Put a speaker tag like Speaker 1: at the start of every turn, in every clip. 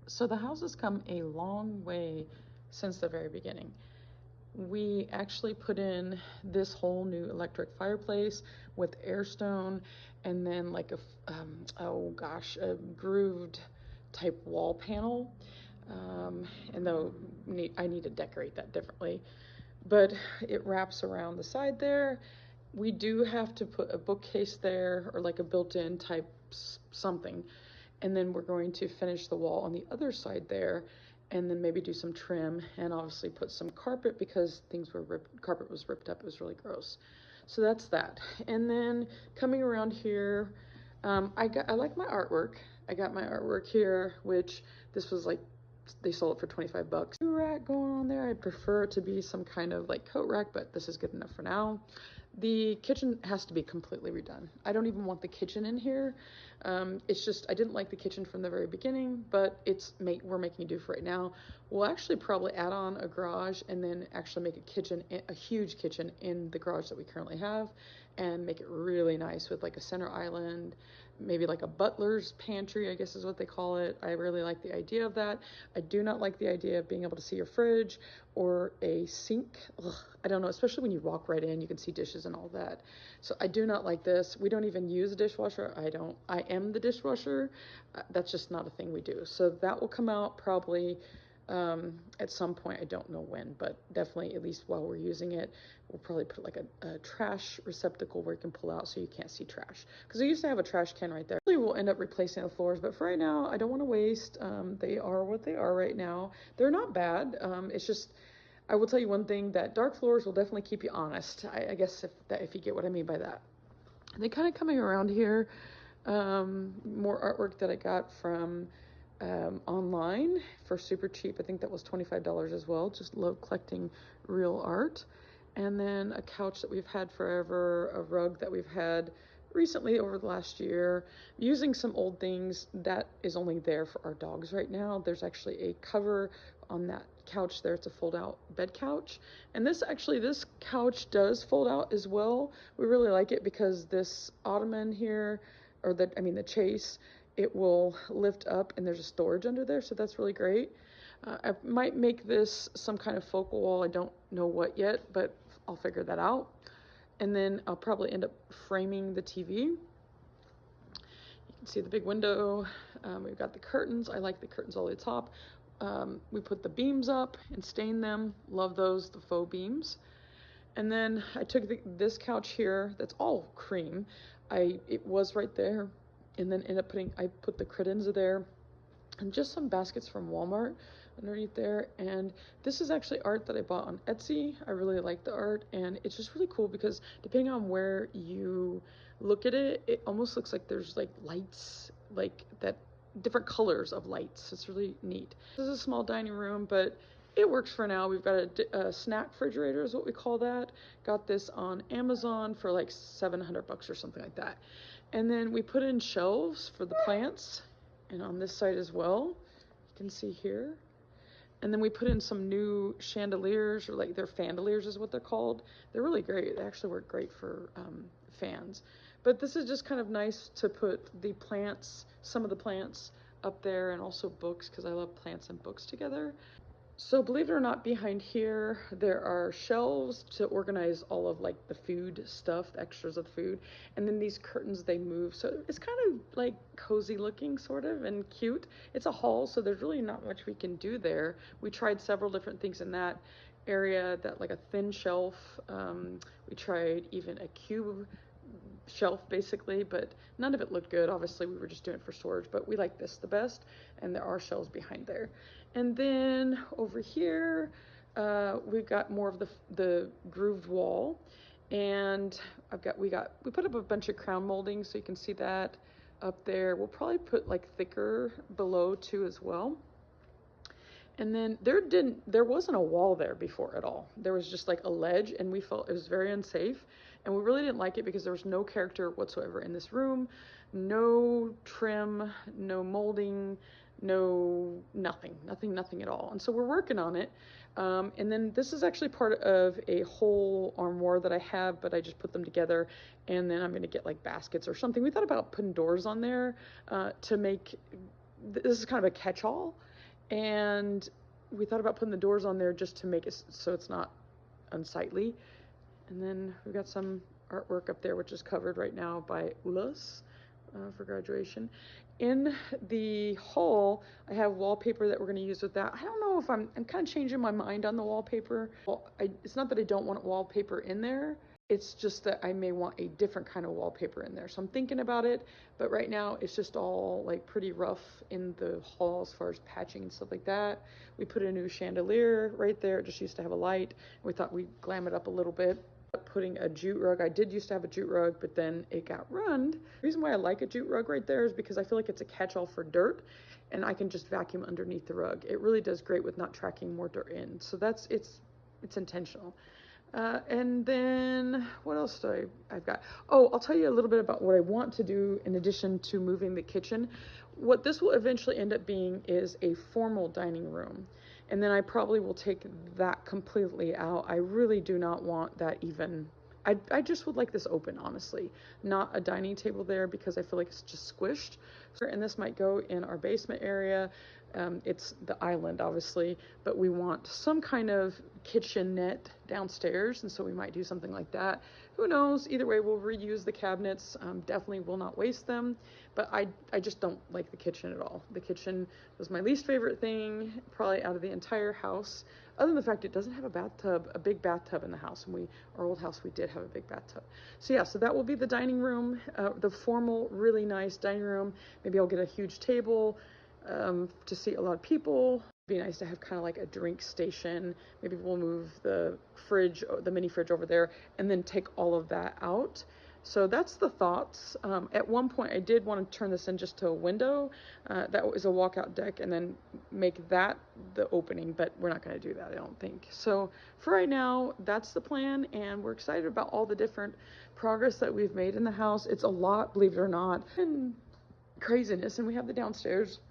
Speaker 1: So the house has come a long way since the very beginning. We actually put in this whole new electric fireplace with airstone, and then like oh gosh, a grooved type wall panel. And though I need to decorate that differently, but it wraps around the side there. We do have to put a bookcase there, or like a built-in type something. And then we're going to finish the wall on the other side there, and then maybe do some trim, and obviously put some carpet because carpet was ripped up. It was really gross. So that's that. And then coming around here, I like my artwork. I got my artwork here, which this was like, they sold it for 25 bucks. Rack going on there. I prefer it to be some kind of like coat rack, but this is good enough for now. The kitchen has to be completely redone. I don't even want the kitchen in here. It's just, I didn't like the kitchen from the very beginning, but we're making do for right now. We'll actually probably add on a garage and then actually make a huge kitchen in the garage that we currently have, and make it really nice with like a center island, maybe like a butler's pantry, I guess is what they call it. I really like the idea of that. I do not like the idea of being able to see your fridge or a sink. Ugh, I don't know, especially when you walk right in, you can see dishes and all that. So I do not like this. We don't even use a dishwasher. I am the dishwasher. That's just not a thing we do. So that will come out probably at some point. I don't know when, but definitely, at least while we're using it, we'll probably put like a trash receptacle where you can pull out so you can't see trash, because I used to have a trash can right there. We'll end up replacing the floors, but for right now I don't want to waste. They are what they are right now. They're not bad. It's just, I will tell you one thing, that dark floors will definitely keep you honest. I guess if you get what I mean by that. And then kind of coming around here, more artwork that I got from online for super cheap. I think that was $25 as well. Just love collecting real art. And then a couch that we've had forever, a rug that we've had recently over the last year, using some old things that is only there for our dogs right now. There's actually a cover on that couch there. It's a fold out bed couch, and this couch does fold out as well. We really like it because this ottoman here, or the chase, it will lift up and there's a storage under there, so that's really great. I might make this some kind of focal wall. I don't know what yet, but I'll figure that out. And then I'll probably end up framing the TV. You can see the big window. We've got the curtains. I like the curtains all the way top. We put the beams up and stained them. Love those, the faux beams. And then I took this couch here that's all cream. It was right there, and then I put the credenza there, and just some baskets from Walmart underneath there. And this is actually art that I bought on Etsy. I really like the art, and it's just really cool because depending on where you look at it, it almost looks like there's like lights, like that, different colors of lights. It's really neat. This is a small dining room, but it works for now. We've got a snack refrigerator is what we call that. Got this on Amazon for like 700 bucks or something like that. And then we put in shelves for the plants, and on this side as well, you can see here. And then we put in some new chandeliers, or like they're fandeliers is what they're called. They're really great. They actually work great for fans. But this is just kind of nice to put the plants, some of the plants up there, and also books, because I love plants and books together. So believe it or not, behind here, there are shelves to organize all of like the food stuff, the extras of the food. And then these curtains, they move. So it's kind of like cozy looking sort of, and cute. It's a hall, so there's really not much we can do there. We tried several different things in that area, that like a thin shelf. We tried even a cube shelf basically, but none of it looked good. Obviously we were just doing it for storage, but we like this the best, and there are shelves behind there. And then over here, we've got more of the grooved wall, and we put up a bunch of crown molding, so you can see that up there. We'll probably put like thicker below too as well. And then there wasn't a wall there before at all. There was just like a ledge, and we felt it was very unsafe, and we really didn't like it because there was no character whatsoever in this room. No trim, no molding, nothing at all. And so we're working on it. And then this is actually part of a whole armoire that I have, but I just put them together, and then I'm going to get like baskets or something. We thought about putting doors on there to make, this is kind of a catch-all. And we thought about putting the doors on there just to make it so it's not unsightly. And then we've got some artwork up there, which is covered right now by Ulas for graduation. In the hall, I have wallpaper that we're going to use with that. I don't know if I'm kind of changing my mind on the wallpaper. Well, it's not that I don't want wallpaper in there. It's just that I may want a different kind of wallpaper in there. So I'm thinking about it, but right now it's just all like pretty rough in the hall as far as patching and stuff like that. We put a new chandelier right there. It just used to have a light. We thought we'd glam it up a little bit. Putting a jute rug. I did used to have a jute rug, but then it got ruined. The reason why I like a jute rug right there is because I feel like it's a catch-all for dirt, and I can just vacuum underneath the rug. It really does great with not tracking more dirt in. So that's it's intentional. And then what else do I've got? Oh, I'll tell you a little bit about what I want to do in addition to moving the kitchen. What this will eventually end up being is a formal dining room. And then I probably will take that completely out. I really do not want that even. I just would like this open, honestly. Not a dining table there because I feel like it's just squished. And this might go in our basement area. It's the island, obviously, but we want some kind of kitchenette downstairs, and so we might do something like that. Who knows? Either way, we'll reuse the cabinets. Definitely will not waste them, but I just don't like the kitchen at all. The kitchen was my least favorite thing, probably out of the entire house, other than the fact it doesn't have a bathtub, a big bathtub in the house. And our old house, we did have a big bathtub. So yeah, so that will be the dining room, the formal, really nice dining room. Maybe I'll get a huge table to seat a lot of people. It'd be nice to have kind of like a drink station. Maybe we'll move the fridge, the mini fridge over there, and then take all of that out. So that's the thoughts. At one point I did want to turn this in just to a window. That was a walkout deck, and then make that the opening, but we're not going to do that, I don't think. So for right now, that's the plan, and we're excited about all the different progress that we've made in the house. It's a lot, believe it or not, and craziness, and we have the downstairs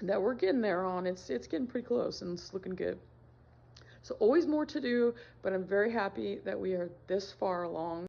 Speaker 1: that we're getting there on. It's getting pretty close, and it's looking good. So always more to do, but I'm very happy that we are this far along.